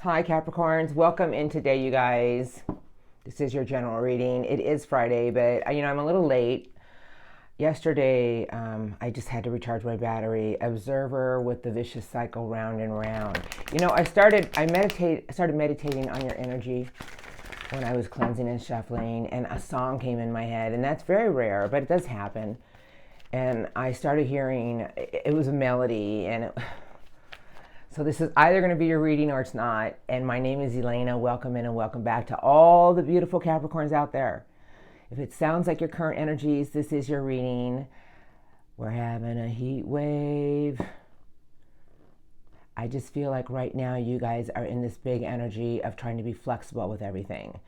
Hi Capricorns, welcome in today, you guys. This is your general reading. It is Friday, but I'm a little late. Yesterday, I just had to recharge my battery. Observer with the vicious cycle round and round. I started meditating on your energy when I was cleansing and shuffling, and a song came in my head, and that's very rare, but it does happen. And I started hearing, it was a melody, and so this is either going to be your reading or it's not. And my name is Elena. Welcome in and welcome back to all the beautiful Capricorns out there. If it sounds like your current energies, this is your reading. We're having a heat wave. I just feel like right now you guys are in this big energy of trying to be flexible with everything.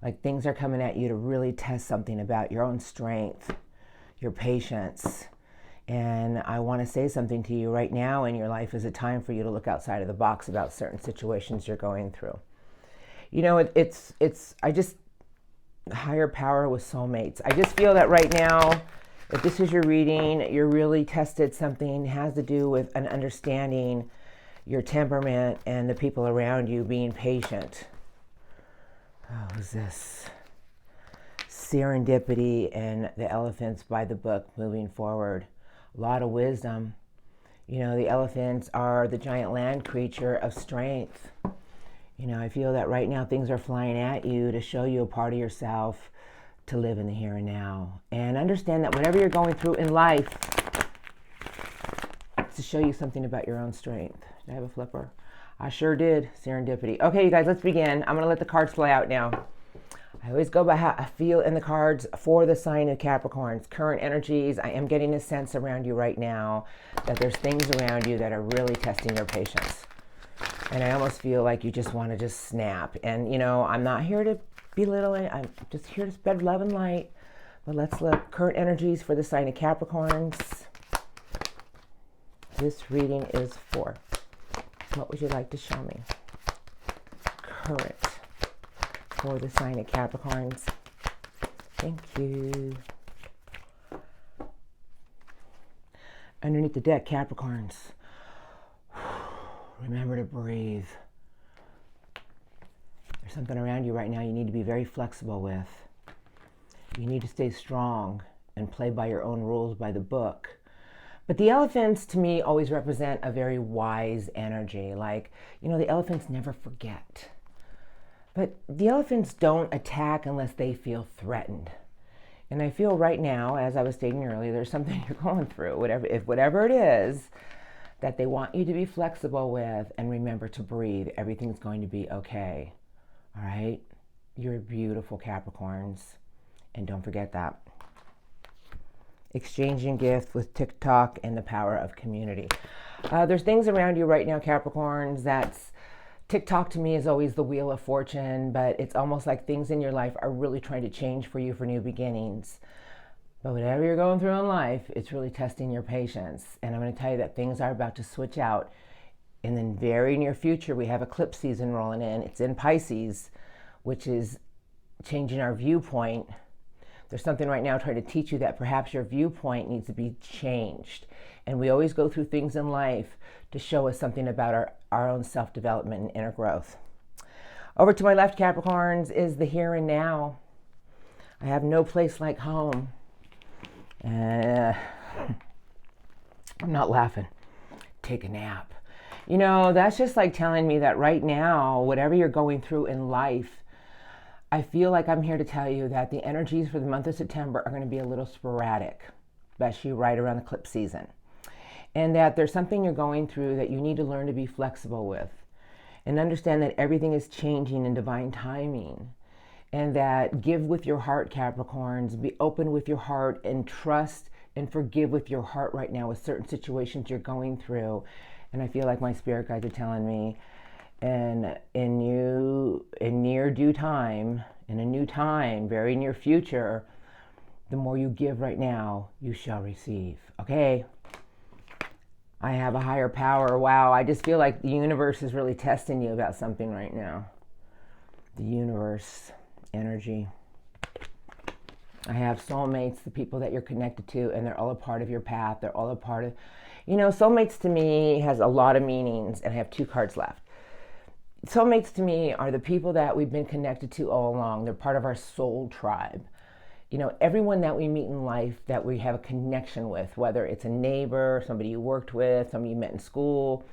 Like things are coming at you to really test something about your own strength, your patience. And I want to say something to you right now in your life is a time for you to look outside of the box about certain situations you're going through. It's higher power with soulmates. I just feel that right now, if this is your reading, you're really tested something has to do with an understanding your temperament and the people around you being patient. Oh, is this? Serendipity and the elephants by the book moving forward. A lot of wisdom. The elephants are the giant land creature of strength. I feel that right now things are flying at you to show you a part of yourself to live in the here and now. And understand that whatever you're going through in life, it's to show you something about your own strength. Did I have a flipper? I sure did. Serendipity. Okay, you guys, let's begin. I'm going to let the cards play out now. I always go by how I feel in the cards for the sign of Capricorns. Current energies, I am getting a sense around you right now that there's things around you that are really testing your patience. And I almost feel like you just want to just snap. And, I'm not here to belittle it. I'm just here to spread love and light. But let's look. Current energies for the sign of Capricorns. This reading is for. What would you like to show me? Current. For the sign of Capricorns. Thank you. Underneath the deck, Capricorns. Remember to breathe. There's something around you right now you need to be very flexible with. You need to stay strong and play by your own rules, by the book. But the elephants, to me, always represent a very wise energy. Like, the elephants never forget. But the elephants don't attack unless they feel threatened. And I feel right now, as I was stating earlier, there's something you're going through, whatever it is, that they want you to be flexible with, and remember to breathe. Everything's going to be okay. All right? You're beautiful, Capricorns. And don't forget that. Exchanging gifts with TikTok and the power of community. There's things around you right now, Capricorns, that's TikTok to me is always the wheel of fortune, but it's almost like things in your life are really trying to change for you for new beginnings. But whatever you're going through in life, it's really testing your patience. And I'm going to tell you that things are about to switch out. In the very near future, we have eclipse season rolling in. It's in Pisces, which is changing our viewpoint. There's something right now trying to teach you that perhaps your viewpoint needs to be changed. And we always go through things in life to show us something about our own self-development and inner growth. Over to my left, Capricorns, is the here and now. I have no place like home. I'm not laughing. Take a nap. That's just like telling me that right now, whatever you're going through in life, I feel like I'm here to tell you that the energies for the month of September are going to be a little sporadic, especially right around the eclipse season. And that there's something you're going through that you need to learn to be flexible with. And understand that everything is changing in divine timing. And that give with your heart, Capricorns. Be open with your heart and trust and forgive with your heart right now with certain situations you're going through. And I feel like my spirit guides are telling me, and in near due time, in a new time, very near future, the more you give right now, you shall receive. Okay? I have a higher power. Wow, I just feel like the universe is really testing you about something right now. The universe energy. I have soulmates, the people that you're connected to, and they're all a part of your path. They're all a part of, soulmates to me has a lot of meanings, and I have two cards left. Soulmates to me are the people that we've been connected to all along. They're part of our soul tribe. You know, everyone that we meet in life that we have a connection with, whether it's a neighbor, somebody you worked with, somebody you met in school,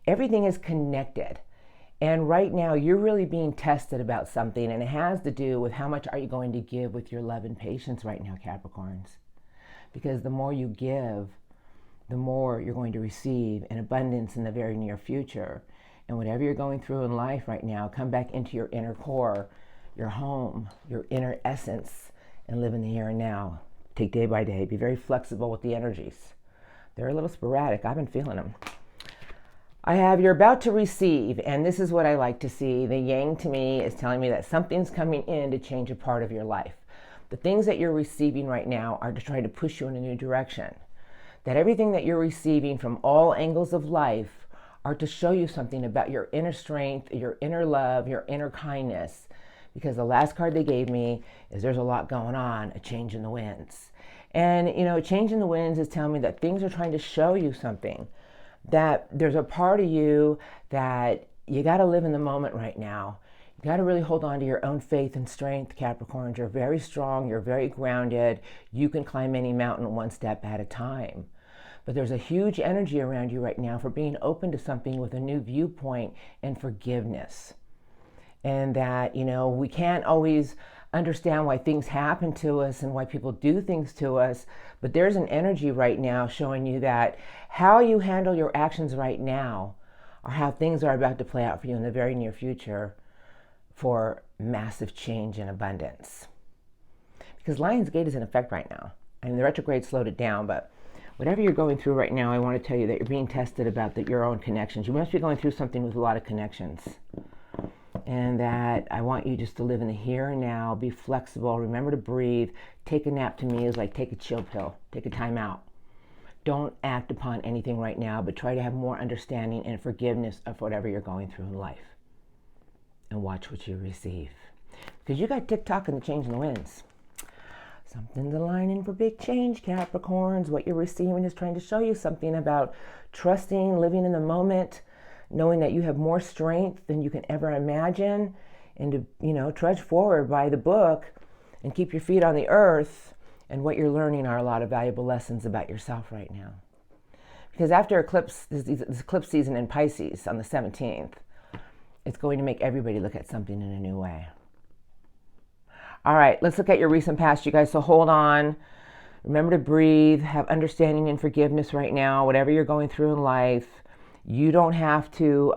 everything is connected. And right now you're really being tested about something, and it has to do with how much are you going to give with your love and patience right now, Capricorns. Because the more you give, the more you're going to receive in abundance in the very near future. And whatever you're going through in life right now, come back into your inner core, your home, your inner essence, and live in the here and now. Take day by day. Be very flexible with the energies. They're a little sporadic. I've been feeling them. I have you're about to receive, and this is what I like to see. The yang to me is telling me that something's coming in to change a part of your life. The things that you're receiving right now are to try to push you in a new direction. That everything that you're receiving from all angles of life are to show you something about your inner strength, your inner love, your inner kindness. Because the last card they gave me is there's a lot going on, a change in the winds. And, you know, change in the winds is telling me that things are trying to show you something. That there's a part of you that you got to live in the moment right now. You got to really hold on to your own faith and strength, Capricorns. You're very strong. You're very grounded. You can climb any mountain one step at a time. But there's a huge energy around you right now for being open to something with a new viewpoint and forgiveness. And that, you know, we can't always understand why things happen to us and why people do things to us, but there's an energy right now showing you that how you handle your actions right now are how things are about to play out for you in the very near future for massive change and abundance. Because Lion's Gate is in effect right now. I mean, the retrograde slowed it down, but whatever you're going through right now, I want to tell you that you're being tested about your own connections. You must be going through something with a lot of connections. And that I want you just to live in the here and now, be flexible, remember to breathe. Take a nap to me is like take a chill pill, take a time out. Don't act upon anything right now, but try to have more understanding and forgiveness of whatever you're going through in life. And watch what you receive. Because you got TikTok and the change in the winds. Something's aligning for big change, Capricorns. What you're receiving is trying to show you something about trusting, living in the moment, knowing that you have more strength than you can ever imagine, and to, you know, trudge forward by the book and keep your feet on the earth. And what you're learning are a lot of valuable lessons about yourself right now. Because after this eclipse season in Pisces on the 17th, it's going to make everybody look at something in a new way. All right, let's look at your recent past, you guys. So hold on. Remember to breathe, have understanding and forgiveness right now, whatever you're going through in life. You don't have to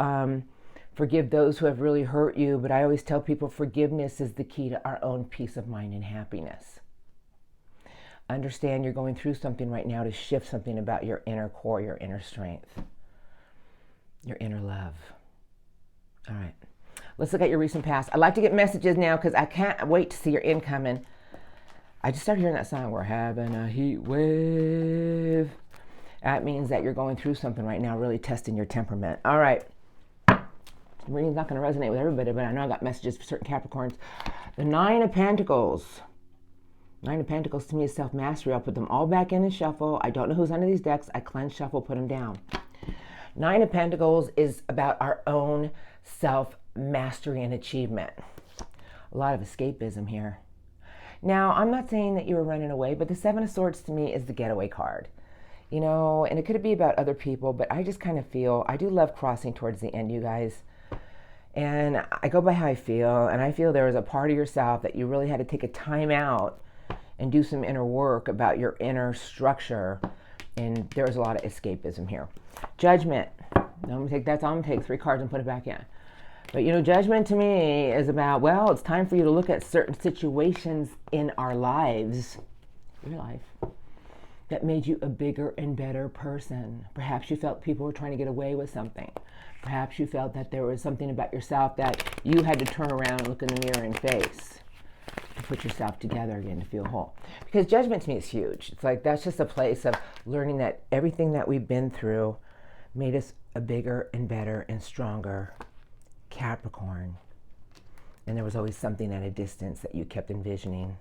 forgive those who have really hurt you, but I always tell people forgiveness is the key to our own peace of mind and happiness. Understand you're going through something right now to shift something about your inner core, your inner strength, your inner love. All right, let's look at your recent past. I'd like to get messages now because I can't wait to see your incoming. I just started hearing that song, we're having a heat wave. That means that you're going through something right now, really testing your temperament. All right. The reading's not going to resonate with everybody, but I know I got messages for certain Capricorns. The Nine of Pentacles. Nine of Pentacles to me is self-mastery. I'll put them all back in and shuffle. I don't know who's under these decks. I cleanse, shuffle, put them down. Nine of Pentacles is about our own self-mastery and achievement. A lot of escapism here. Now, I'm not saying that you were running away, but the Seven of Swords to me is the getaway card. You know, and it could be about other people, but I just kind of feel, I do love crossing towards the end, you guys. And I go by how I feel, and I feel there was a part of yourself that you really had to take a time out and do some inner work about your inner structure. And there was a lot of escapism here. Judgment. That's all I'm going to take 3 cards and put it back in. But, you know, judgment to me is about, well, it's time for you to look at certain situations in our lives, your life, that made you a bigger and better person. Perhaps you felt people were trying to get away with something. Perhaps you felt that there was something about yourself that you had to turn around and look in the mirror and face to put yourself together again, to feel whole. Because judgment to me is huge. It's like that's just a place of learning that everything that we've been through made us a bigger and better and stronger Capricorn. And there was always something at a distance that you kept envisioning.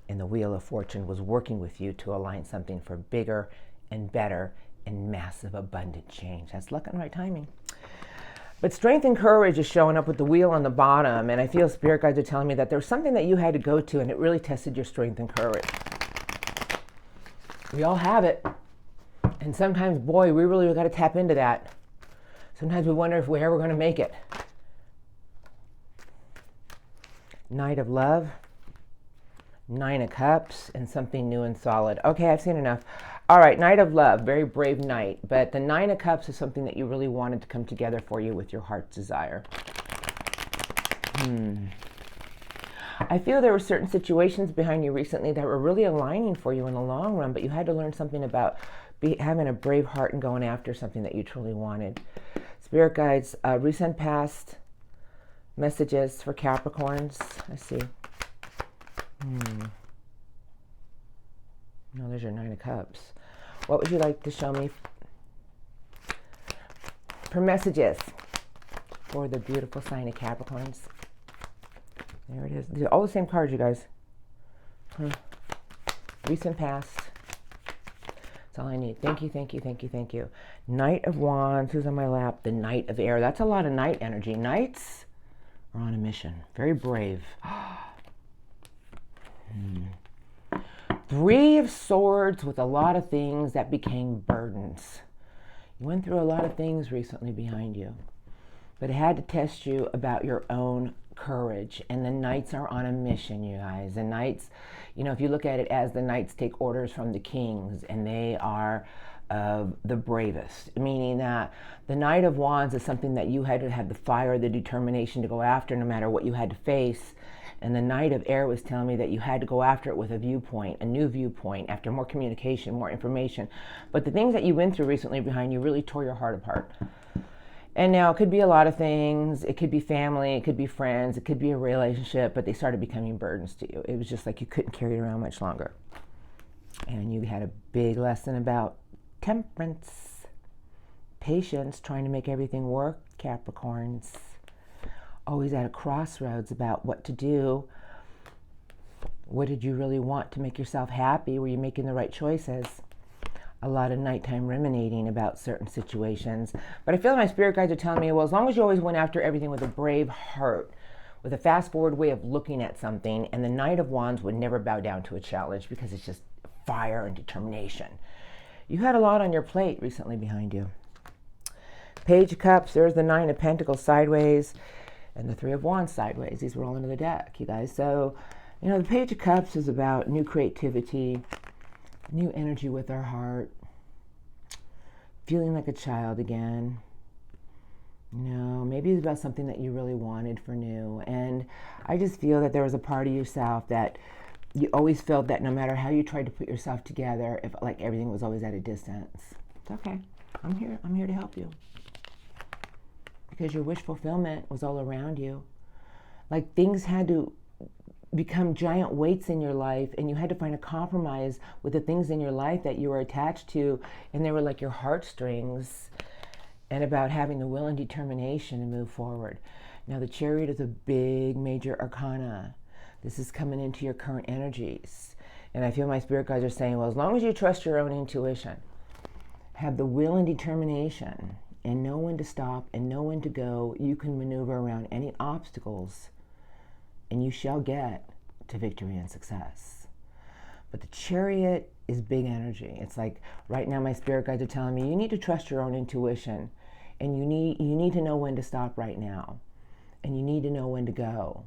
And the Wheel of Fortune was working with you to align something for bigger and better and massive abundant change. That's luck and right timing. But strength and courage is showing up with the wheel on the bottom. And I feel spirit guides are telling me that there's something that you had to go to and it really tested your strength and courage. We all have it. And sometimes, boy, we really got to tap into that. Sometimes we wonder if we're ever going to make it. Knight of Love, Nine of Cups, and something new and solid. Okay, I've seen enough. All right, Knight of Love, very brave knight. But the Nine of Cups is something that you really wanted to come together for you with your heart's desire. I feel there were certain situations behind you recently that were really aligning for you in the long run, but you had to learn something about having a brave heart and going after something that you truly wanted. Spirit guides, recent past messages for Capricorns. Let's see. No, there's your Nine of Cups. What would you like to show me for messages for the beautiful sign of Capricorns? There it is. They're all the same cards, you guys. Recent past. That's all I need. Thank you, thank you, thank you, thank you. Knight of Wands. Who's on my lap? The Knight of Air. That's a lot of knight energy. Knights are on a mission. Very brave. Three of Swords with a lot of things that became burdens. You went through a lot of things recently behind you, but it had to test you about your own courage. And the Knights are on a mission, you guys. The Knights, you know, if you look at it as the Knights take orders from the kings, and they are the bravest, meaning that the Knight of Wands is something that you had to have the fire, the determination to go after no matter what you had to face. And the Knight of Air was telling me that you had to go after it with a viewpoint, a new viewpoint, after more communication, more information. But the things that you went through recently behind you really tore your heart apart. And now it could be a lot of things. It could be family, it could be friends, it could be a relationship, but they started becoming burdens to you. It was just like you couldn't carry it around much longer. And you had a big lesson about temperance, patience, trying to make everything work, Capricorns. Always at a crossroads about what to do. What did you really want to make yourself happy? Were you making the right choices? A lot of nighttime ruminating about certain situations. But I feel my spirit guides are telling me, well, as long as you always went after everything with a brave heart, with a fast forward way of looking at something, and the Knight of Wands would never bow down to a challenge because it's just fire and determination. You had a lot on your plate recently behind you. Page of Cups, there's the Nine of Pentacles sideways, and the Three of Wands sideways. These were all into the deck, you guys. So, you know, the Page of Cups is about new creativity, new energy with our heart, feeling like a child again. You know, maybe it's about something that you really wanted for new. And I just feel that there was a part of yourself that you always felt that no matter how you tried to put yourself together, if like everything was always at a distance. It's okay. I'm here to help you. Because your wish fulfillment was all around you. Like things had to become giant weights in your life, and you had to find a compromise with the things in your life that you were attached to, and they were like your heartstrings, and about having the will and determination to move forward. Now the Chariot is a big major arcana. This is coming into your current energies. And I feel my spirit guides are saying, well, as long as you trust your own intuition, have the will and determination, and know when to stop and know when to go, you can maneuver around any obstacles and you shall get to victory and success. But the Chariot is big energy. It's like right now my spirit guides are telling me you need to trust your own intuition, and you need to know when to stop right now, and you need to know when to go,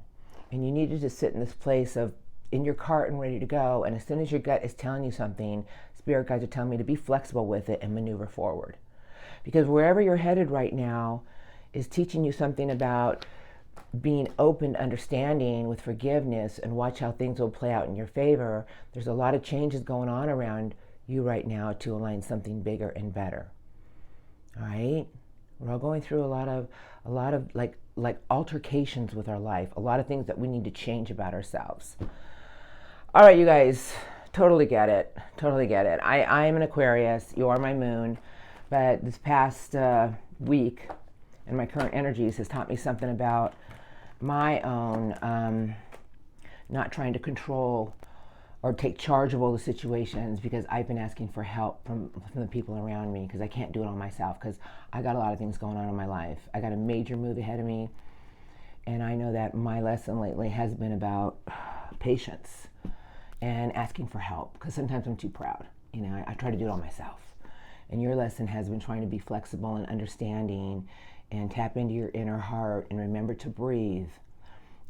and you need to just sit in this place of in your cart and ready to go. And as soon as your gut is telling you something, spirit guides are telling me to be flexible with it and maneuver forward. Because wherever you're headed right now is teaching you something about being open to understanding with forgiveness, and watch how things will play out in your favor. There's a lot of changes going on around you right now to align something bigger and better. All right? We're all going through a lot of like altercations with our life, a lot of things that we need to change about ourselves. All right, you guys, totally get it. Totally get it. I am an Aquarius. You are my moon. But this past week, and my current energies has taught me something about my own not trying to control or take charge of all the situations, because I've been asking for help from the people around me, because I can't do it all myself, because I got a lot of things going on in my life. I got a major move ahead of me, and I know that my lesson lately has been about patience and asking for help, because sometimes I'm too proud. You know, I try to do it all myself. And your lesson has been trying to be flexible and understanding and tap into your inner heart and remember to breathe.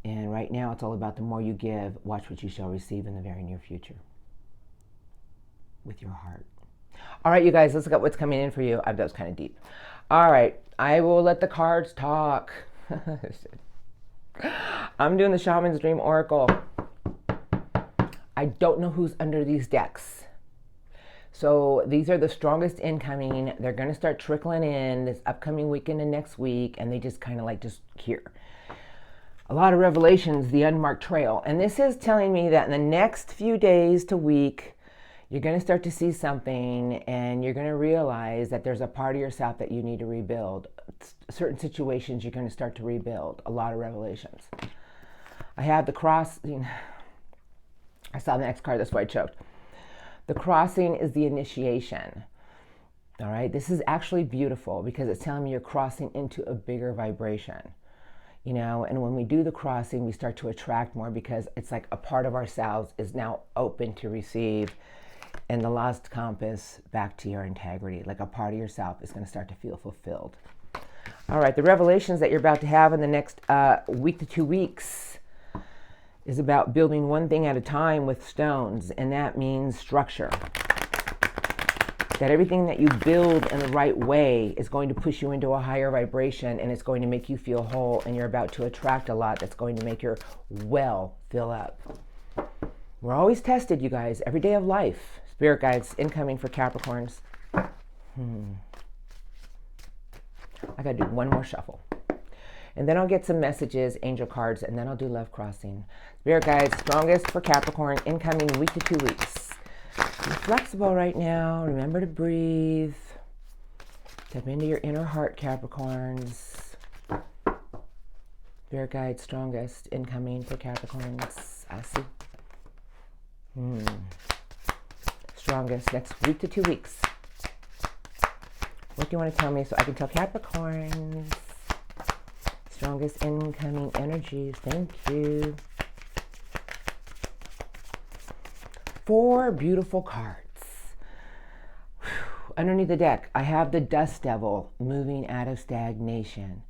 And right now it's all about the more you give, watch what you shall receive in the very near future with your heart. All right, you guys, let's look at what's coming in for you. That was kind of deep. All right, I will let the cards talk. I'm doing the Shaman's Dream Oracle. I don't know who's under these decks. So these are the strongest incoming. They're going to start trickling in this upcoming weekend and next week, and they just kind of like just here. A lot of revelations, the unmarked trail. And this is telling me that in the next few days to week, you're going to start to see something, and you're going to realize that there's a part of yourself that you need to rebuild. Certain situations you're going to start to rebuild. A lot of revelations. I have the cross. I saw the next card, that's why I choked. The crossing is the initiation. All right, this is actually beautiful because it's telling me you're crossing into a bigger vibration. You know, and when we do the crossing, we start to attract more, because it's like a part of ourselves is now open to receive, and the lost compass back to your integrity. Like a part of yourself is going to start to feel fulfilled. All right, the revelations that you're about to have in the next week to 2 weeks is about building one thing at a time with stones, and that means structure. That everything that you build in the right way is going to push you into a higher vibration, and it's going to make you feel whole, and you're about to attract a lot that's going to make your well fill up. We're always tested, you guys, every day of life. Spirit guides incoming for Capricorns. I got to do one more shuffle. And then I'll get some messages, angel cards, and then I'll do love crossing. Spirit guides, strongest for Capricorn, incoming week to 2 weeks. Be flexible right now. Remember to breathe. Tap into your inner heart, Capricorns. Spirit guide, strongest, incoming for Capricorns. I see. Strongest, next week to 2 weeks. What do you want to tell me so I can tell Capricorns? Strongest incoming energies. Thank you. 4 beautiful cards. Underneath the deck, I have the Dust Devil moving out of stagnation.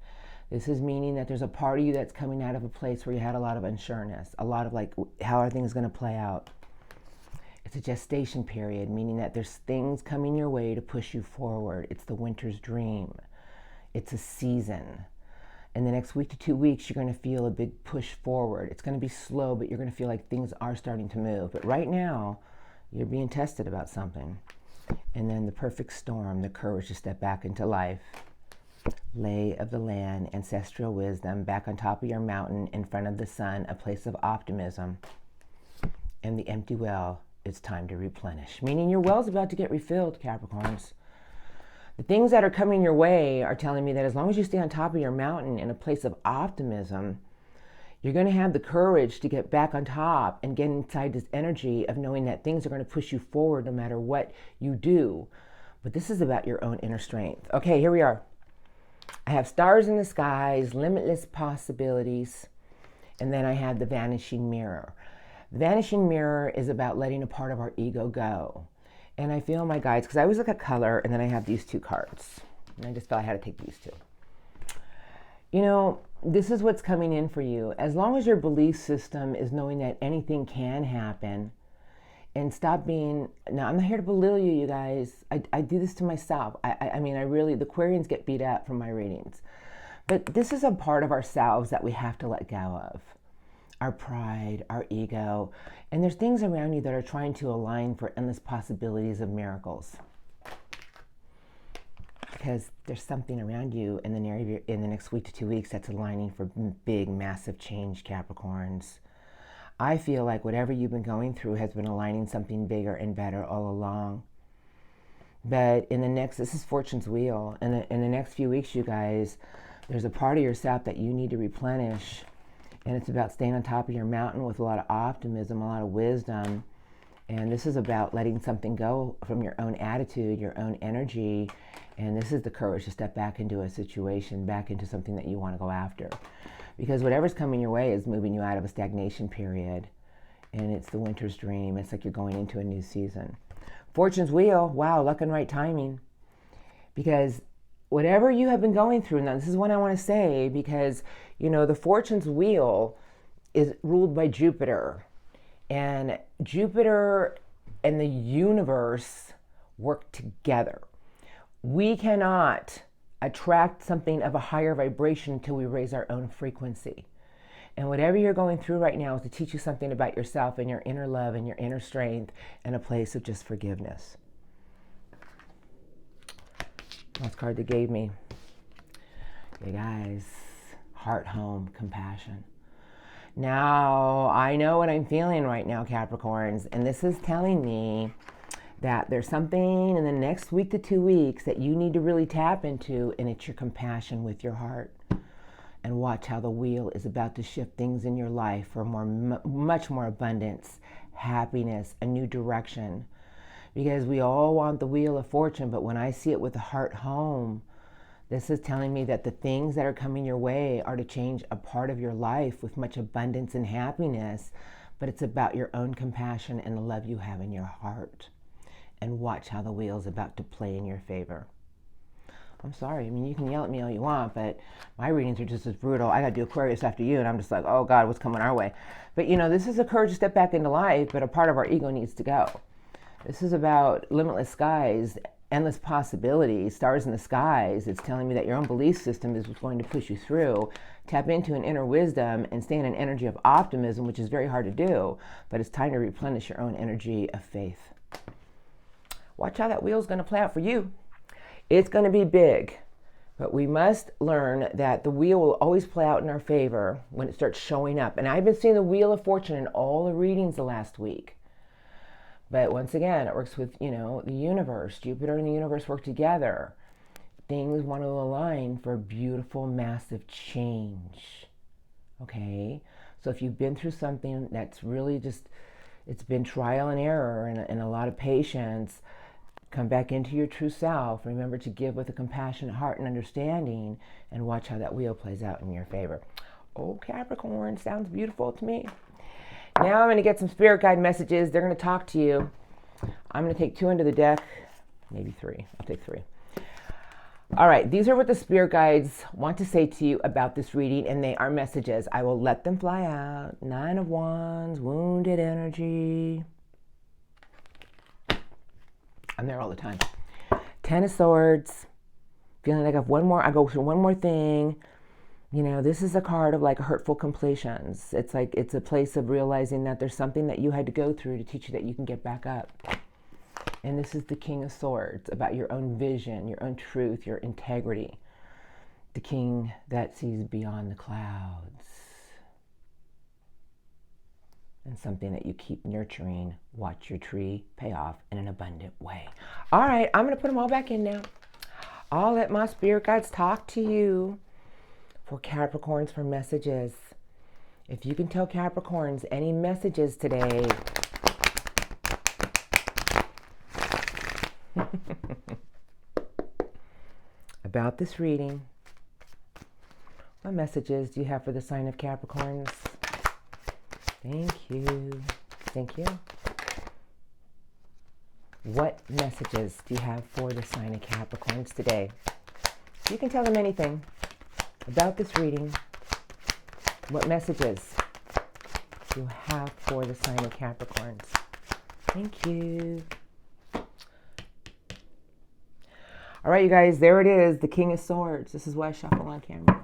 This is meaning that there's a part of you that's coming out of a place where you had a lot of unsureness, a lot of like, how are things going to play out? It's a gestation period, meaning that there's things coming your way to push you forward. It's the winter's dream. It's a season. In the next week to 2 weeks, you're going to feel a big push forward. It's going to be slow, but you're going to feel like things are starting to move. But right now, you're being tested about something. And then the perfect storm, the courage to step back into life. Lay of the land, ancestral wisdom, back on top of your mountain, in front of the sun, a place of optimism. And the empty well, it's time to replenish. Meaning your well's about to get refilled, Capricorns. The things that are coming your way are telling me that as long as you stay on top of your mountain in a place of optimism, you're going to have the courage to get back on top and get inside this energy of knowing that things are going to push you forward no matter what you do. But this is about your own inner strength. Okay, here we are. I have stars in the skies, limitless possibilities, and then I have the vanishing mirror. The vanishing mirror is about letting a part of our ego go. And I feel my guides, because I always look at color, and then I have these 2 cards. And I just felt I had to take these 2. You know, this is what's coming in for you. As long as your belief system is knowing that anything can happen, and stop being, now I'm not here to belittle you, you guys. I do this to myself. I mean, I really, the Aquarians get beat up from my readings. But this is a part of ourselves that we have to let go of. Our pride, our ego, and there's things around you that are trying to align for endless possibilities of miracles. Because there's something around you in the next week to 2 weeks that's aligning for big, massive change, Capricorns. I feel like whatever you've been going through has been aligning something bigger and better all along. But this is Fortune's wheel. In the next few weeks, you guys, there's a part of yourself that you need to replenish. And it's about staying on top of your mountain with a lot of optimism, a lot of wisdom, And this is about letting something go from your own attitude, your own energy. And this is the courage to step back into a situation, back into something that you want to go after. Because whatever's coming your way is moving you out of a stagnation period. And it's the winter's dream. It's like you're going into a new season. Fortune's wheel, wow, luck and right timing. Because whatever you have been going through, now this is what I want to say, because, you know, the Fortune's wheel is ruled by Jupiter. And Jupiter and the universe work together. We cannot attract something of a higher vibration until we raise our own frequency. And whatever you're going through right now is to teach you something about yourself and your inner love and your inner strength and a place of just forgiveness. Last card they gave me. Okay, guys, heart, home, compassion. Now, I know what I'm feeling right now, Capricorns, and this is telling me that there's something in the next week to 2 weeks that you need to really tap into, and it's your compassion with your heart. And watch how the wheel is about to shift things in your life for much more abundance, happiness, a new direction. Because we all want the wheel of fortune, but when I see it with the heart home, this is telling me that the things that are coming your way are to change a part of your life with much abundance and happiness, but it's about your own compassion and the love you have in your heart. And watch how the wheel is about to play in your favor. I'm sorry, I mean, you can yell at me all you want, but my readings are just as brutal. I got to do Aquarius after you, and I'm just like, oh God, what's coming our way? But you know, this is a courage to step back into life, but a part of our ego needs to go. This is about limitless skies, endless possibilities, stars in the skies. It's telling me that your own belief system is what's going to push you through. Tap into an inner wisdom and stay in an energy of optimism, which is very hard to do, but it's time to replenish your own energy of faith. Watch how that wheel's going to play out for you. It's going to be big, but we must learn that the wheel will always play out in our favor when it starts showing up. And I've been seeing the Wheel of Fortune in all the readings the last week. But once again, it works with, you know, the universe. Jupiter and the universe work together. Things want to align for beautiful, massive change. Okay? So if you've been through something that's really just, it's been trial and error and a lot of patience, come back into your true self. Remember to give with a compassionate heart and understanding, and watch how that wheel plays out in your favor. Oh, Capricorn, sounds beautiful to me. Now I'm going to get some spirit guide messages. They're going to talk to you. I'm going to take 2 into the deck, maybe 3. I'll take 3. All right, these are what the spirit guides want to say to you about this reading, and they are messages. I will let them fly out. 9 of Wands, wounded energy. I'm there all the time. 10 of Swords, feeling like I go through one more thing. You know, this is a card of like hurtful completions. It's like, it's a place of realizing that there's something that you had to go through to teach you that you can get back up. And this is the King of Swords, about your own vision, your own truth, your integrity. The king that sees beyond the clouds. And something that you keep nurturing. Watch your tree pay off in an abundant way. All right, I'm going to put them all back in now. I'll let my spirit guides talk to you. For Capricorns, for messages. If you can tell Capricorns any messages today. About this reading. What messages do you have for the sign of Capricorns? Thank you. Thank you. What messages do you have for the sign of Capricorns today? You can tell them anything about this reading. What messages do you have for the sign of Capricorns? Thank you. All right, you guys, there it is, the King of Swords. This is why I shuffle on camera.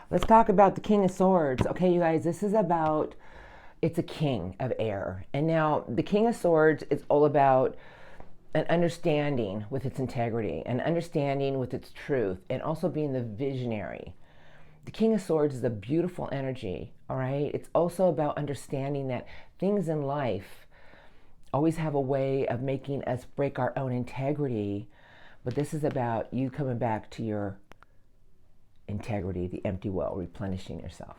Let's talk about the King of Swords. Okay, you guys, this is about, it's a king of air. And now the King of Swords is all about an understanding with its integrity, an understanding with its truth, and also being the visionary. The King of Swords is a beautiful energy, all right? It's also about understanding that things in life always have a way of making us break our own integrity, but this is about you coming back to your integrity, the empty well, replenishing yourself.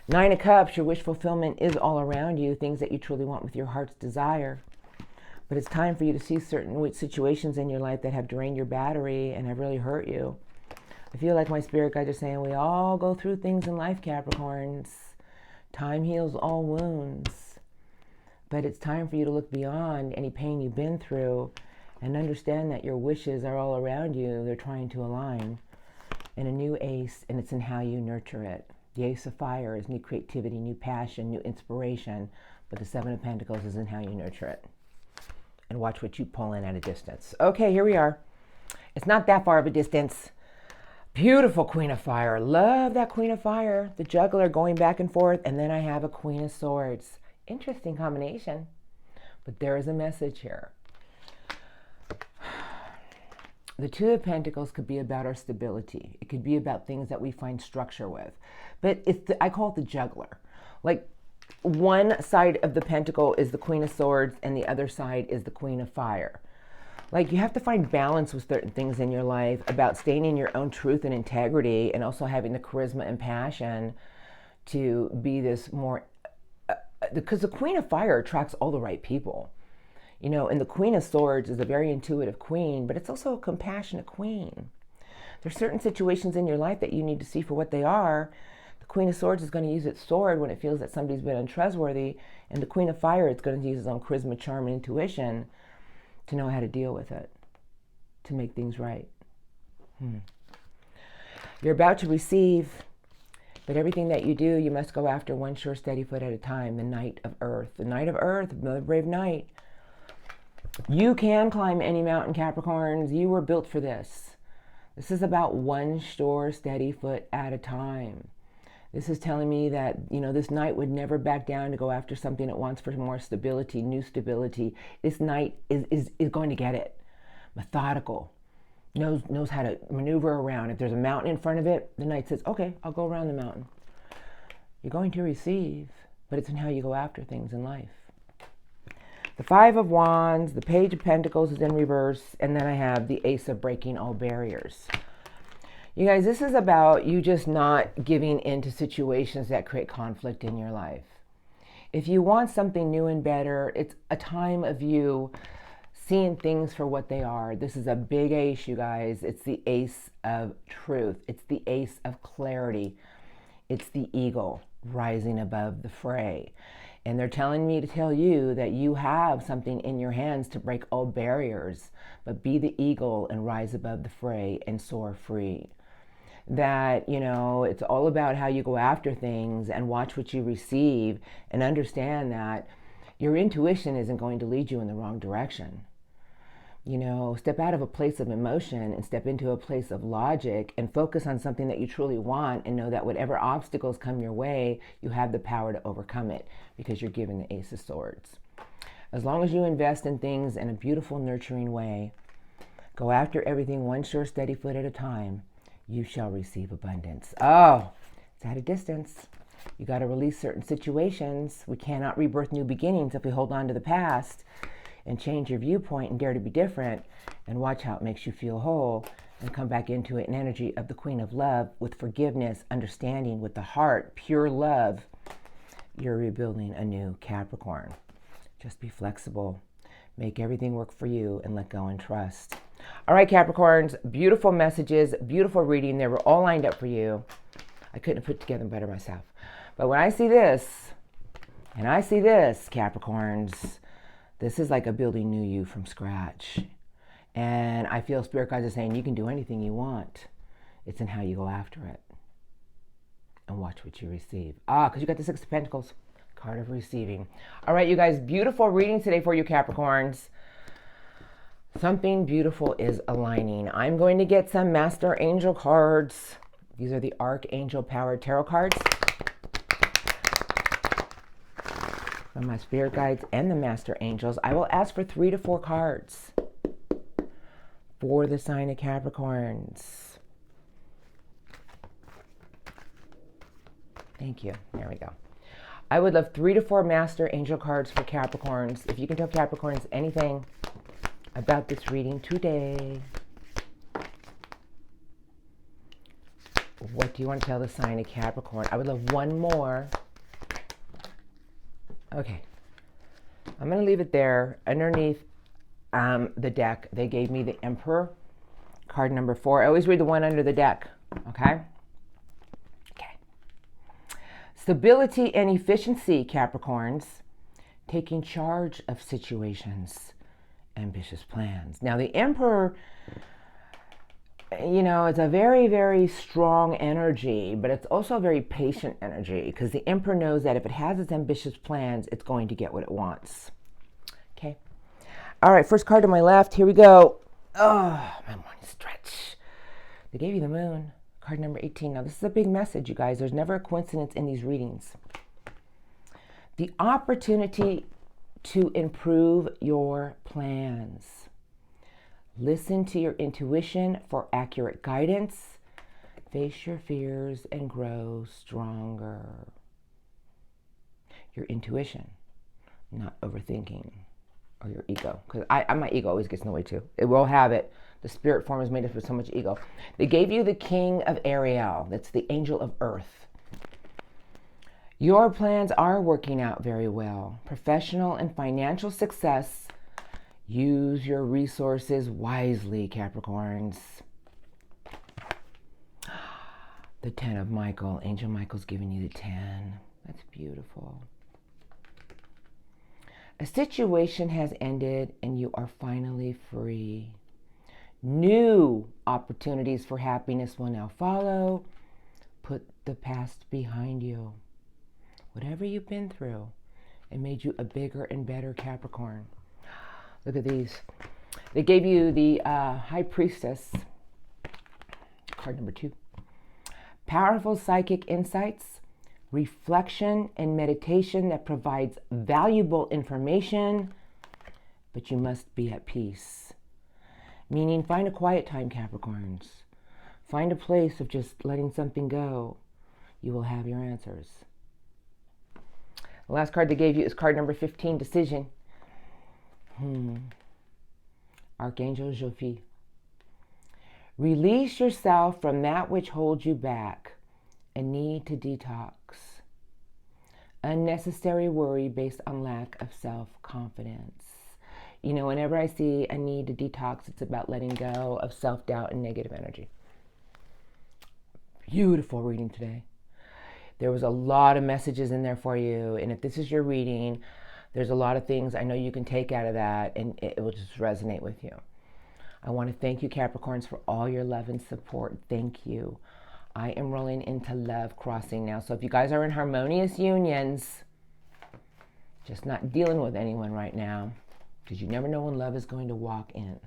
Nine of Cups, your wish fulfillment is all around you, things that you truly want with your heart's desire. But it's time for you to see certain situations in your life that have drained your battery and have really hurt you. I feel like my spirit guides are saying we all go through things in life, Capricorns. Time heals all wounds. But it's time for you to look beyond any pain you've been through and understand that your wishes are all around you. They're trying to align. And a new ace, and it's in how you nurture it. The Ace of Fire is new creativity, new passion, new inspiration. But the Seven of Pentacles is in how you nurture it. And watch what you pull in at a distance. Okay, here we are. It's not that far of a distance. Beautiful Queen of Fire. Love that Queen of Fire. The Juggler going back and forth. And then I have a Queen of Swords. Interesting combination. But there is a message here. The Two of Pentacles could be about our stability. It could be about things that we find structure with. But I call it the Juggler. Like one side of the pentacle is the Queen of Swords and the other side is the Queen of Fire. Like you have to find balance with certain things in your life about staying in your own truth and integrity and also having the charisma and passion to be this more, because the Queen of Fire attracts all the right people. You know, and the Queen of Swords is a very intuitive queen, but it's also a compassionate queen. There's certain situations in your life that you need to see for what they are. The Queen of Swords is going to use its sword when it feels that somebody's been untrustworthy, and the Queen of Fire is going to use its own charisma, charm, and intuition to know how to deal with it, to make things right. You're about to receive, but everything that you do, you must go after one sure steady foot at a time. The Knight of Earth. The Knight of Earth, the brave knight. You can climb any mountain, Capricorns. You were built for this. This is about one sure steady foot at a time. This is telling me that, you know, this knight would never back down to go after something it wants for more stability, new stability. This knight is going to get it. Methodical. Knows how to maneuver around. If there's a mountain in front of it, the knight says, okay, I'll go around the mountain. You're going to receive, but it's in how you go after things in life. The Five of Wands, the Page of Pentacles is in reverse, and then I have the Ace of Breaking All Barriers. You guys, this is about you just not giving into situations that create conflict in your life. If you want something new and better, it's a time of you seeing things for what they are. This is a big ace, you guys. It's the Ace of Truth. It's the Ace of Clarity. It's the eagle rising above the fray. And they're telling me to tell you that you have something in your hands to break all barriers, but be the eagle and rise above the fray and soar free. That, you know, it's all about how you go after things and watch what you receive and understand that your intuition isn't going to lead you in the wrong direction. You know, step out of a place of emotion and step into a place of logic and focus on something that you truly want and know that whatever obstacles come your way, you have the power to overcome it because you're given the Ace of Swords. As long as you invest in things in a beautiful, nurturing way, go after everything one sure steady foot at a time, you shall receive abundance. Oh, it's at a distance. You got to release certain situations. We cannot rebirth new beginnings if we hold on to the past. And change your viewpoint and dare to be different and watch how it makes you feel whole and come back into an energy of the Queen of Love with forgiveness, understanding, with the heart, pure love. You're rebuilding a new Capricorn. Just be flexible. Make everything work for you and let go and trust. All right, Capricorns, beautiful messages, beautiful reading. They were all lined up for you. I couldn't have put together better myself. But when I see this, and I see this, Capricorns, this is like a building new you from scratch. And I feel Spirit guides are saying you can do anything you want. It's in how you go after it. And watch what you receive. Because you got the Six of Pentacles, card of receiving. All right, you guys, beautiful reading today for you Capricorns. Something beautiful is aligning. I'm going to get some Master Angel cards. These are the Archangel Powered Tarot cards. From my spirit guides and the master angels. I will ask for 3 to 4 cards for the sign of Capricorns. Thank you. There we go. I would love 3 to 4 master angel cards for Capricorns. If you can tell Capricorns anything about this reading today. What do you want to tell the sign of Capricorn? I would love one more. Okay. I'm going to leave it there. Underneath the deck, they gave me the Emperor, card number 4. I always read the one under the deck. Okay? Okay. Stability and efficiency, Capricorns. Taking charge of situations. Ambitious plans. Now, the Emperor, you know, it's a very, very strong energy, but it's also a very patient energy, because the Emperor knows that if it has its ambitious plans, it's going to get what it wants. Okay. All right, first card to my left. Here we go. Oh, my morning stretch. They gave you the Moon, card number 18. Now, this is a big message, you guys. There's never a coincidence in these readings. The opportunity to improve your plans. Listen to your intuition for accurate guidance. Face your fears and grow stronger. Your intuition, not overthinking, or your ego. Because my ego always gets in the way too. It will have it. The spirit form is made up of so much ego. They gave you the King of Ariel. That's the angel of earth. Your plans are working out very well. Professional and financial success. Use your resources wisely, Capricorns. The 10 of Michael. Angel Michael's giving you the 10. That's beautiful. A situation has ended and you are finally free. New opportunities for happiness will now follow. Put the past behind you. Whatever you've been through, it made you a bigger and better Capricorn. Look at these. They gave you the High Priestess, card number 2. Powerful psychic insights, reflection and meditation that provides valuable information, but you must be at peace. Meaning, find a quiet time, Capricorns. Find a place of just letting something go. You will have your answers. The last card they gave you is card number 15, Decision. Archangel Jophi. Release yourself from that which holds you back. A need to detox. Unnecessary worry based on lack of self-confidence. You know, whenever I see a need to detox, it's about letting go of self-doubt and negative energy. Beautiful reading today. There was a lot of messages in there for you. And if this is your reading, there's a lot of things I know you can take out of that, and it will just resonate with you. I want to thank you, Capricorns, for all your love and support. Thank you. I am rolling into love crossing now. So if you guys are in harmonious unions, just not dealing with anyone right now, because you never know when love is going to walk in.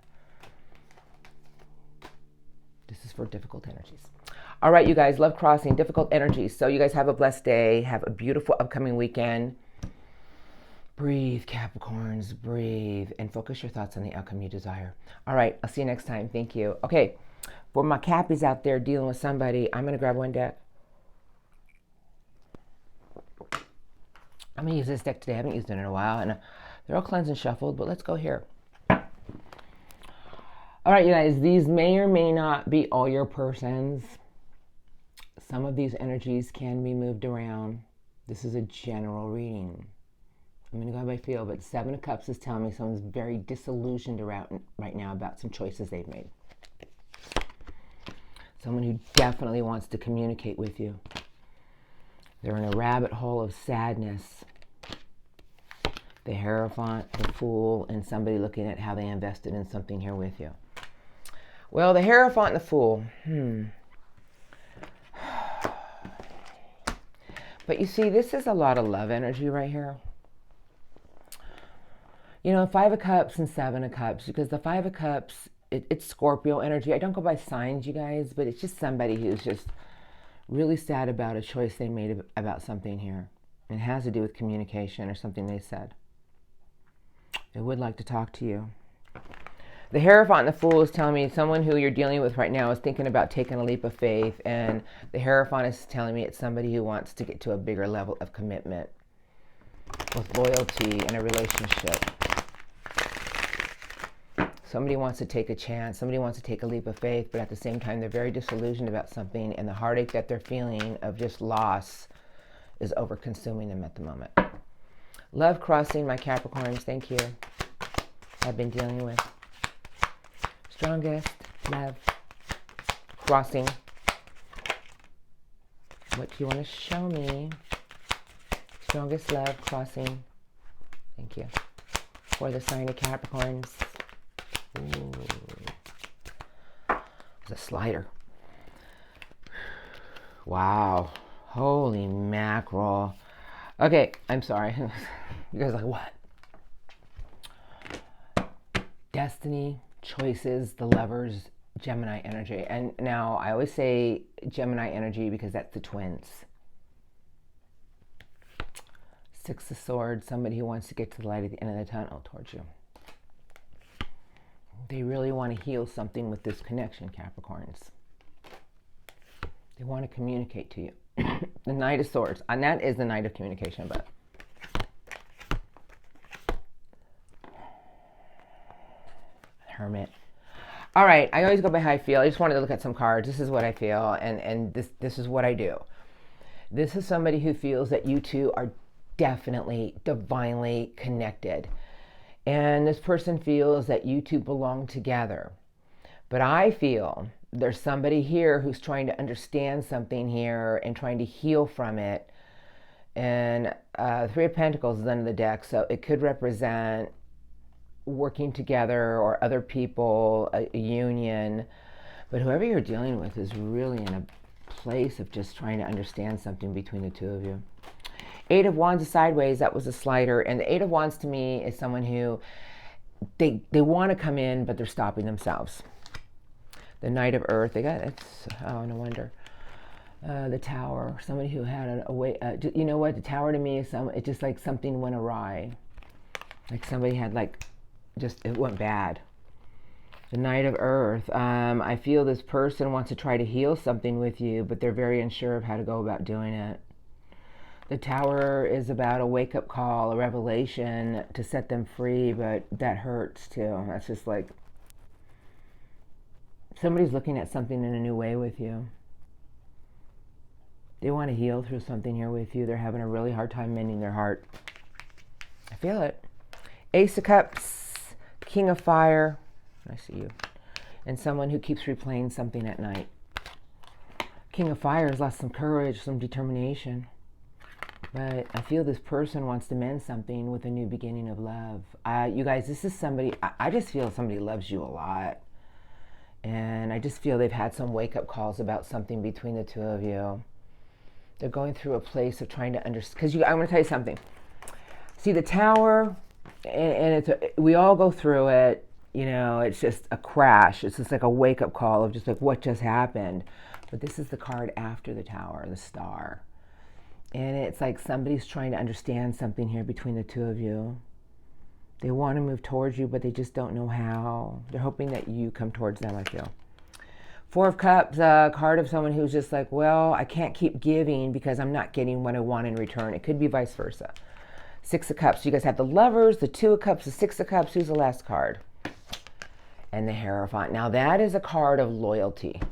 This is for difficult energies. All right, you guys, love crossing, difficult energies. So you guys have a blessed day. Have a beautiful upcoming weekend. Breathe, Capricorns, breathe, and focus your thoughts on the outcome you desire. All right, I'll see you next time. Thank you. Okay, for my Cappies out there dealing with somebody, I'm going to grab one deck. I'm going to use this deck today. I haven't used it in a while, and they're all cleansed and shuffled, but let's go here. All right, you guys, these may or may not be all your persons. Some of these energies can be moved around. This is a general reading. I'm going to go by feel, but 7 of Cups is telling me someone's very disillusioned right now about some choices they've made. Someone who definitely wants to communicate with you. They're in a rabbit hole of sadness. The Hierophant, the Fool, and somebody looking at how they invested in something here with you. Well, the Hierophant and the Fool. But you see, this is a lot of love energy right here. You know, 5 of Cups and 7 of Cups, because the 5 of Cups, it's Scorpio energy. I don't go by signs, you guys, but it's just somebody who's just really sad about a choice they made about something here. It has to do with communication or something they said. They would like to talk to you. The Hierophant and the Fool is telling me someone who you're dealing with right now is thinking about taking a leap of faith, and the Hierophant is telling me it's somebody who wants to get to a bigger level of commitment with loyalty in a relationship. Somebody wants to take a chance. Somebody wants to take a leap of faith, but at the same time, they're very disillusioned about something, and the heartache that they're feeling of just loss is over-consuming them at the moment. Love crossing, my Capricorns. Thank you. I've been dealing with strongest love crossing. What do you want to show me? Strongest love crossing. Thank you. For the sign of Capricorns. Ooh. It's a slider. Wow. Holy mackerel. Okay, I'm sorry. You guys are like, what? Destiny, choices, the Lovers, Gemini energy. And now I always say Gemini energy because that's the twins. Six of Swords, somebody who wants to get to the light at the end of the tunnel towards you. They really want to heal something with this connection, Capricorns. They want to communicate to you. The Knight of Swords, and that is the Knight of communication, but Hermit. All right, I always go by how I feel. I just wanted to look at some cards. This is what I feel, and this is what I do. This is somebody who feels that you two are definitely divinely connected. And this person feels that you two belong together. But I feel there's somebody here who's trying to understand something here and trying to heal from it. And Three of Pentacles is under the deck, so it could represent working together or other people, a union. But whoever you're dealing with is really in a place of just trying to understand something between the two of you. Eight of Wands is sideways. That was a slider. And the Eight of Wands to me is someone who they want to come in, but they're stopping themselves. The Knight of Earth, they got it's oh no wonder. The Tower, somebody who had a way. You know what? The Tower to me is it's just like something went awry. Like somebody had it went bad. The Knight of Earth. I feel this person wants to try to heal something with you, but they're very unsure of how to go about doing it. The Tower is about a wake-up call, a revelation to set them free, but that hurts too. That's just like somebody's looking at something in a new way with you. They want to heal through something here with you. They're having a really hard time mending their heart. I feel it. Ace of Cups, King of Fire. I see you. And someone who keeps replaying something at night. King of Fire has lost some courage, some determination. But I feel this person wants to mend something with a new beginning of love. You guys, this is somebody, I just feel somebody loves you a lot. And I just feel they've had some wake-up calls about something between the two of you. They're going through a place of trying to understand. Because I'm going to tell you something. See, the Tower, and we all go through it. You know, it's just a crash. It's just like a wake-up call of just like what just happened. But this is the card after the Tower, the Star. And it's like somebody's trying to understand something here between the two of you. They want to move towards you, but they just don't know how. They're hoping that you come towards them, I feel. Four of Cups, a card of someone who's just like, well, I can't keep giving because I'm not getting what I want in return. It could be vice versa. Six of Cups. You guys have the Lovers, the Two of Cups, the Six of Cups. Who's the last card? And the Hierophant. Now that is a card of loyalty.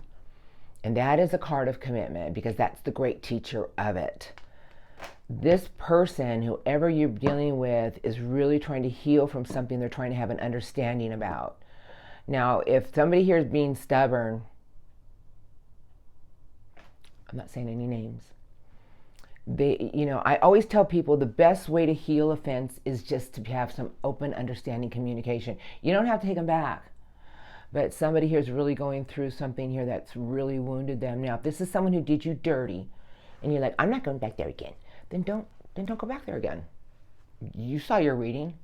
And that is a card of commitment because that's the great teacher of it. This person, whoever you're dealing with, is really trying to heal from something they're trying to have an understanding about. Now, if somebody here is being stubborn, I'm not saying any names. I always tell people the best way to heal offense is just to have some open, understanding communication. You don't have to take them back. But somebody here is really going through something here that's really wounded them. Now, if this is someone who did you dirty, and you're like, I'm not going back there again, then don't go back there again. You saw your reading.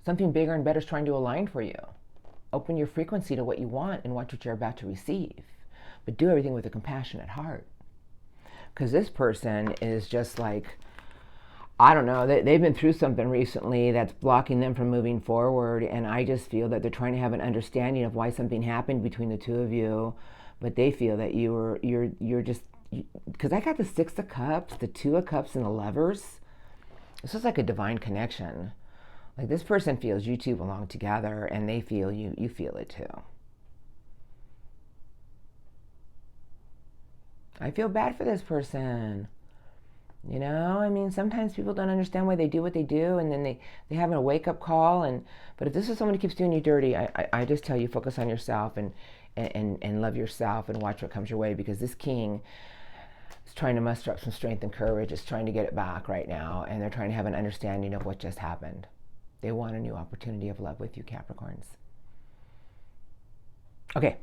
Something bigger and better is trying to align for you. Open your frequency to what you want and watch what you're about to receive. But do everything with a compassionate heart. Because this person is just like, I don't know, they've been through something recently that's blocking them from moving forward. And I just feel that they're trying to have an understanding of why something happened between the two of you. But they feel that you're just, because I got the Six of Cups, the Two of Cups, and the Lovers. This is like a divine connection. Like this person feels you two belong together, and they feel you feel it too. I feel bad for this person. You know, I mean, sometimes people don't understand why they do what they do, and then they have a wake-up call. But if this is someone who keeps doing you dirty, I just tell you, focus on yourself and love yourself and watch what comes your way, because this king is trying to muster up some strength and courage. It's trying to get it back right now, and they're trying to have an understanding of what just happened. They want a new opportunity of love with you, Capricorns. Okay,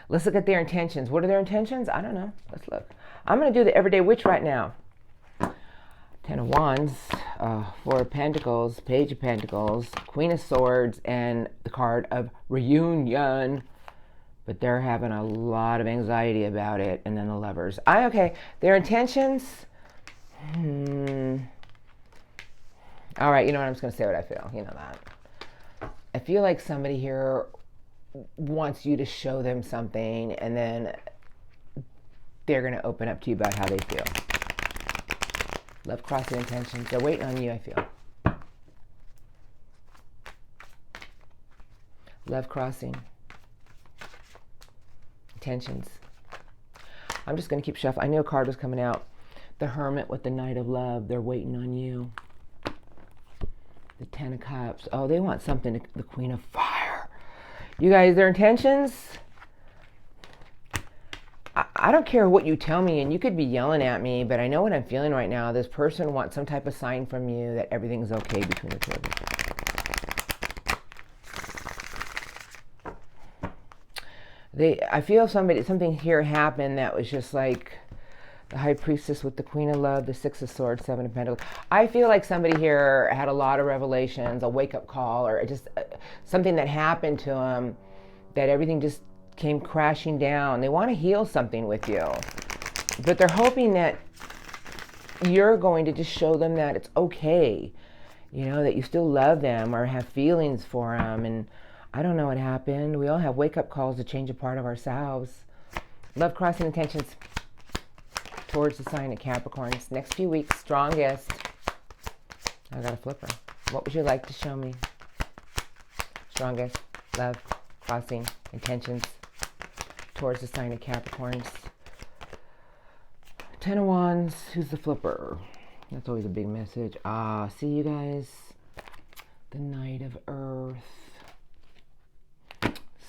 let's look at their intentions. What are their intentions? I don't know. Let's look. I'm going to do the Everyday Witch right now. 10 of Wands, 4 of Pentacles, Page of Pentacles, Queen of Swords, and the card of Reunion. But they're having a lot of anxiety about it. And then the Lovers. Okay, their intentions. All right, you know what? I'm just going to say what I feel. You know that. I feel like somebody here wants you to show them something, and then they're going to open up to you about how they feel. Love crossing intentions. They're waiting on you, I feel. Love crossing intentions. I'm just going to keep shuffling. I knew a card was coming out. The Hermit with the Knight of Love. They're waiting on you. The 10 of Cups. Oh, they want something. The Queen of Fire. You guys, their intentions. I don't care what you tell me, and you could be yelling at me, but I know what I'm feeling right now. This person wants some type of sign from you that everything's okay between the two of you. I feel something here happened that was just like the High Priestess with the Queen of Love, the Six of Swords, 7 of Pentacles. I feel like somebody here had a lot of revelations, a wake-up call, or just something that happened to them that everything just came crashing down. They want to heal something with you, but they're hoping that you're going to just show them that it's okay, you know, that you still love them or have feelings for them. And I don't know what happened. We all have wake-up calls to change a part of ourselves. Love crossing intentions towards the sign of Capricorns. Next few weeks, strongest. I got a flipper. What would you like to show me? Strongest love crossing intentions towards the sign of Capricorns. 10 of Wands. Who's the flipper? That's always a big message. See you guys. The Knight of Earth.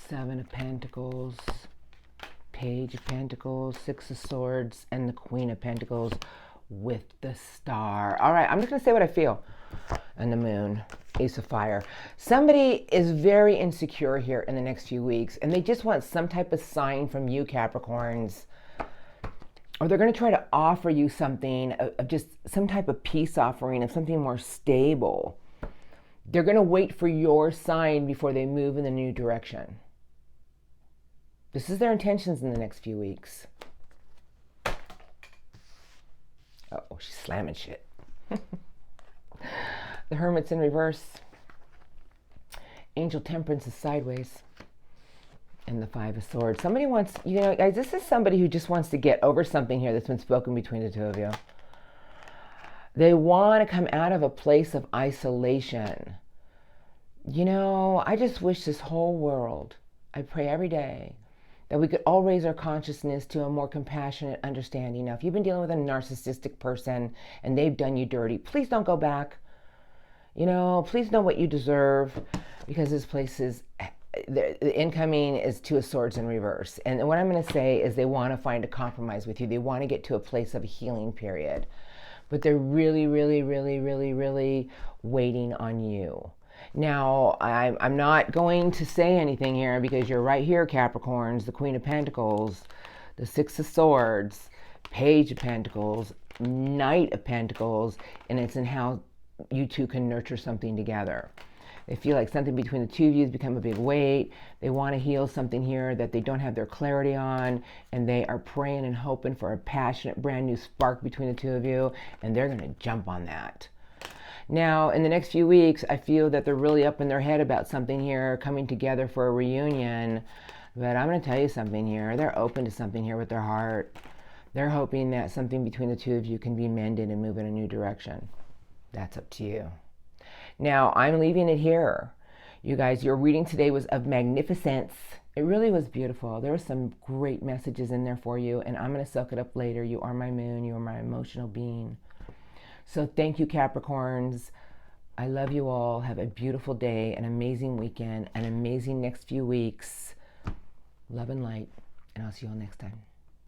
7 of Pentacles. Page of Pentacles. 6 of Swords. And the Queen of Pentacles with the Star. All right, I'm just going to say what I feel. And the Moon. Ace of Fire. Somebody is very insecure here in the next few weeks, and they just want some type of sign from you, Capricorns. Or they're going to try to offer you something, of just some type of peace offering, of something more stable. They're going to wait for your sign before they move in the new direction. This is their intentions in the next few weeks. Oh, she's slamming shit. The Hermit's in reverse. Angel Temperance is sideways. And the 5 of Swords. Somebody wants, you know, guys, this is somebody who just wants to get over something here that's been spoken between the two of you. They want to come out of a place of isolation. You know, I just wish this whole world, I pray every day, that we could all raise our consciousness to a more compassionate understanding. Now, if you've been dealing with a narcissistic person and they've done you dirty, please don't go back. You know, please know what you deserve, because this place is, the incoming is 2 of Swords in reverse. And what I'm going to say is they want to find a compromise with you. They want to get to a place of a healing period. But they're really, really, really, really, really waiting on you. Now, I'm not going to say anything here because you're right here, Capricorns. The Queen of Pentacles, the 6 of Swords, Page of Pentacles, Knight of Pentacles, and it's in how you two can nurture something together. They feel like something between the two of you has become a big weight. They want to heal something here that they don't have their clarity on, and they are praying and hoping for a passionate, brand new spark between the two of you, and they're going to jump on that. Now, in the next few weeks, I feel that they're really up in their head about something here, coming together for a reunion. But I'm going to tell you something here. They're open to something here with their heart. They're hoping that something between the two of you can be mended and move in a new direction. That's up to you. Now, I'm leaving it here. You guys, your reading today was of magnificence. It really was beautiful. There were some great messages in there for you, and I'm going to soak it up later. You are my moon. You are my emotional being. So thank you, Capricorns. I love you all. Have a beautiful day, an amazing weekend, an amazing next few weeks. Love and light, and I'll see you all next time.